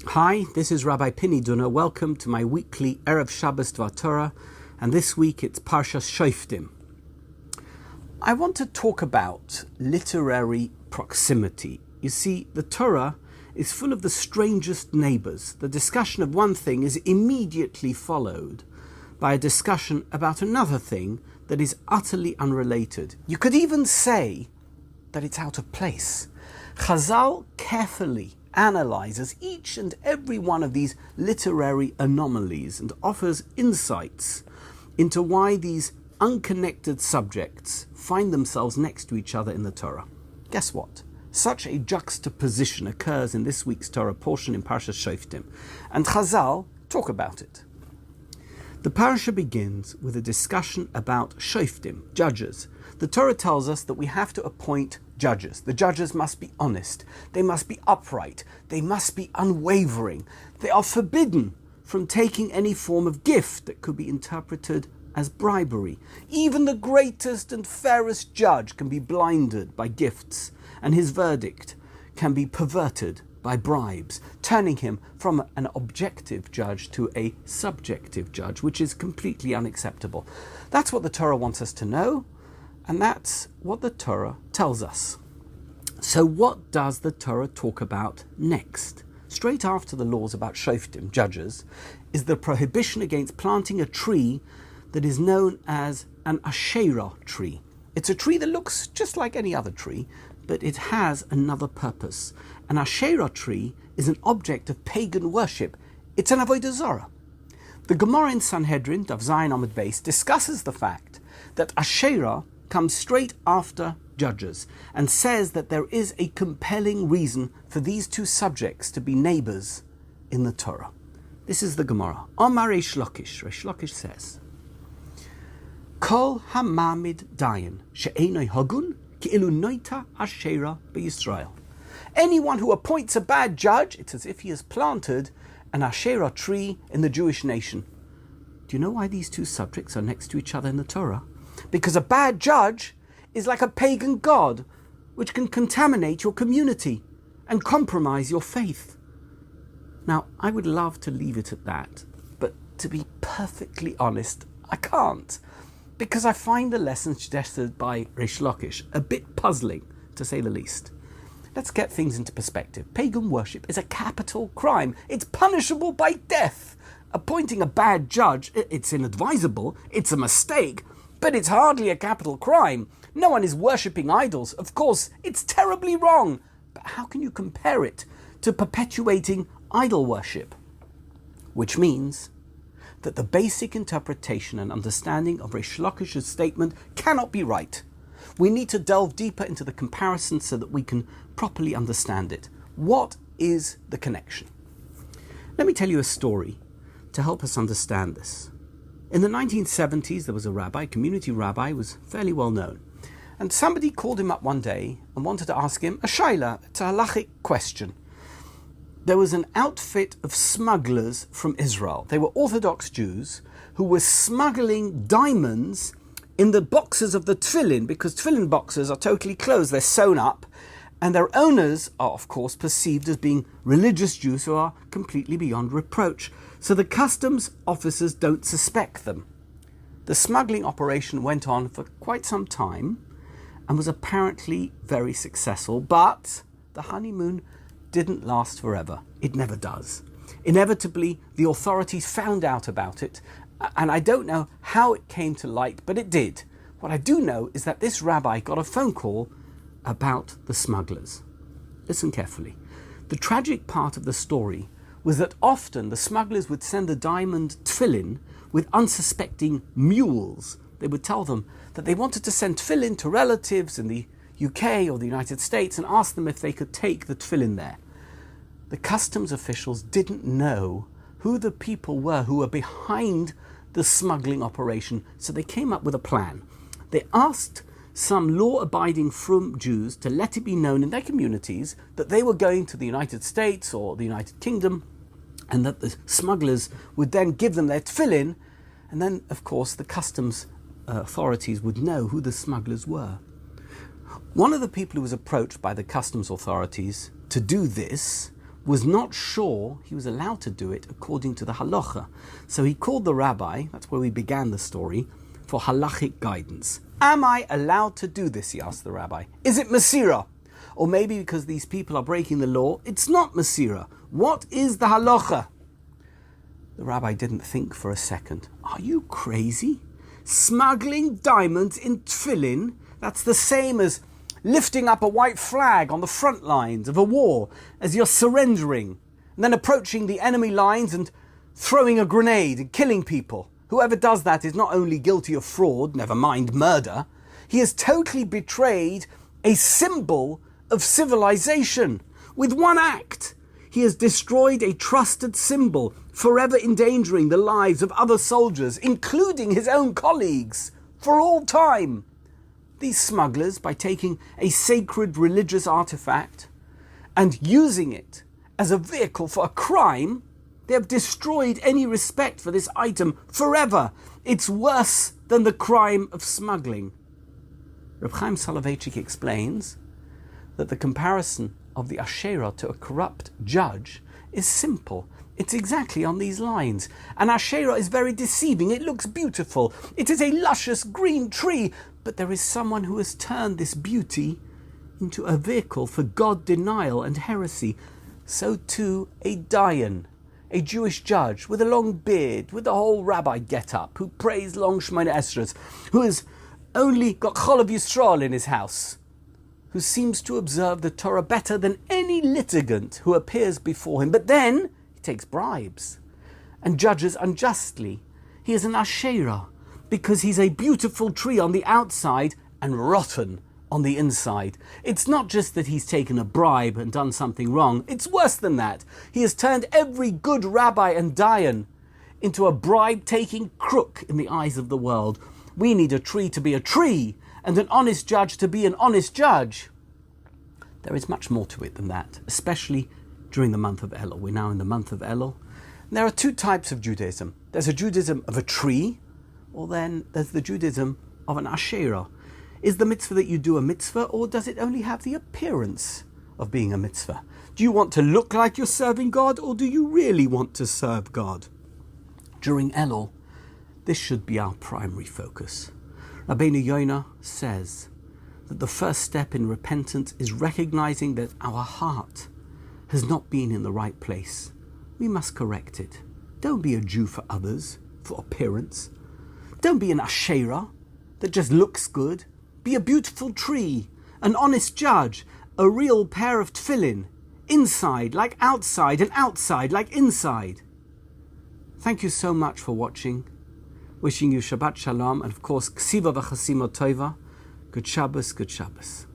Hi, this is Rabbi Dunner. Welcome to my weekly Erev Shabbos Dvar Torah, and this week it's Parshat Shoftim. I want to talk about literary proximity. You see, the Torah is full of the strangest neighbors. The discussion of one thing is immediately followed by a discussion about another thing that is utterly unrelated. You could even say that it's out of place. Chazal carefully analyzes each and every one of these literary anomalies and offers insights into why these unconnected subjects find themselves next to each other in the Torah. Guess what? Such a juxtaposition occurs in this week's Torah portion in Parshat Shoftim, and Chazal talk about it. The parasha begins with a discussion about Shoftim, judges. The Torah tells us that we have to appoint judges. The judges must be honest. They must be upright. They must be unwavering. They are forbidden from taking any form of gift that could be interpreted as bribery. Even the greatest and fairest judge can be blinded by gifts, and his verdict can be perverted by bribes, turning him from an objective judge to a subjective judge, which is completely unacceptable. That's what the Torah wants us to know, and that's what the Torah tells us. So what does the Torah talk about next? Straight after the laws about Shoftim, judges, is the prohibition against planting a tree that is known as an asheira tree. It's a tree that looks just like any other tree, but it has another purpose. An asheira tree is an object of pagan worship. It's an avodah zarah. The Gemara in Sanhedrin, Daf Zayin Amud Beis, discusses the fact that asheira comes straight after judges and says that there is a compelling reason for these two subjects to be neighbors in the Torah. This is the Gemara. Omar Reish Lakish. Reish Lakish says, Kol hamamid dayan she'enoi hagun ki'ilu noita asheira b'Yisrael. Anyone who appoints a bad judge, it's as if he has planted an asheira tree in the Jewish nation. Do you know why these two subjects are next to each other in the Torah? Because a bad judge is like a pagan god, which can contaminate your community and compromise your faith. Now, I would love to leave it at that, but to be perfectly honest, I can't, because I find the lesson suggested by Reish Lakish a bit puzzling, to say the least. Let's get things into perspective. Pagan worship is a capital crime. It's punishable by death. Appointing a bad judge, it's inadvisable, it's a mistake, but it's hardly a capital crime. No one is worshipping idols. Of course, it's terribly wrong. But how can you compare it to perpetuating idol worship? Which means that the basic interpretation and understanding of Reish Lakish's statement cannot be right. We need to delve deeper into the comparison so that we can properly understand it. What is the connection? Let me tell you a story to help us understand this. In the 1970s, there was a rabbi, community rabbi, who was fairly well known. And somebody called him up one day and wanted to ask him a shaila, it's a halachic question. There was an outfit of smugglers from Israel. They were Orthodox Jews who were smuggling diamonds in the boxes of the tefillin, because tefillin boxes are totally closed, they're sewn up, and their owners are, of course, perceived as being religious Jews who are completely beyond reproach. So the customs officers don't suspect them. The smuggling operation went on for quite some time and was apparently very successful, but the honeymoon didn't last forever. It never does. Inevitably, the authorities found out about it, and I don't know how it came to light, but it did. What I do know is that this rabbi got a phone call about the smugglers. Listen carefully. The tragic part of the story was that often the smugglers would send the diamond tefillin with unsuspecting mules. They would tell them that they wanted to send tefillin to relatives in the UK or the United States and ask them if they could take the tefillin there. The customs officials didn't know who the people were who were behind the smuggling operation, so they came up with a plan. They asked some law-abiding Frum Jews to let it be known in their communities that they were going to the United States or the United Kingdom, and that the smugglers would then give them their tefillin, and then, of course, the customs authorities would know who the smugglers were. One of the people who was approached by the customs authorities to do this was not sure he was allowed to do it according to the halacha. So he called the rabbi, that's where we began the story, for halachic guidance. Am I allowed to do this, he asked the rabbi. Is it masira? Or maybe because these people are breaking the law, it's not masira. What is the halacha? The rabbi didn't think for a second. Are you crazy? Smuggling diamonds in tefillin? That's the same as lifting up a white flag on the front lines of a war as you're surrendering, and then approaching the enemy lines and throwing a grenade and killing people. Whoever does that is not only guilty of fraud, never mind murder, he has totally betrayed a symbol of civilization. With one act, he has destroyed a trusted symbol, forever endangering the lives of other soldiers, including his own colleagues, for all time. These smugglers, by taking a sacred religious artifact and using it as a vehicle for a crime, they have destroyed any respect for this item forever. It's worse than the crime of smuggling. Reb Chaim Soloveitchik explains that the comparison of the asheira to a corrupt judge is simple. It's exactly on these lines. An asheira is very deceiving. It looks beautiful. It is a luscious green tree, but there is someone who has turned this beauty into a vehicle for God denial and heresy. So too a dayan, a Jewish judge with a long beard, with the whole rabbi get-up, who prays long Shemona Esrei, who has only got Chol of Yisrael in his house, who seems to observe the Torah better than any litigant who appears before him. But then he takes bribes and judges unjustly. He is an asheira because he's a beautiful tree on the outside and rotten on the inside. It's not just that he's taken a bribe and done something wrong. It's worse than that. He has turned every good rabbi and dayan into a bribe-taking crook in the eyes of the world. We need a tree to be a tree and an honest judge to be an honest judge. There is much more to it than that, especially during the month of Elul. We're now in the month of Elul. And there are two types of Judaism. There's a Judaism of a tree, or then there's the Judaism of an asheira. Is the mitzvah that you do a mitzvah, or does it only have the appearance of being a mitzvah? Do you want to look like you're serving God, or do you really want to serve God? During Elul, this should be our primary focus. Rabbi Dunner says that the first step in repentance is recognizing that our heart has not been in the right place. We must correct it. Don't be a Jew for others, for appearance. Don't be an asheira that just looks good. Be a beautiful tree, an honest judge, a real pair of tefillin, inside like outside and outside like inside. Thank you so much for watching. Wishing you Shabbat Shalom and of course Ksiva v'chasima tova. Good Shabbos, good Shabbos.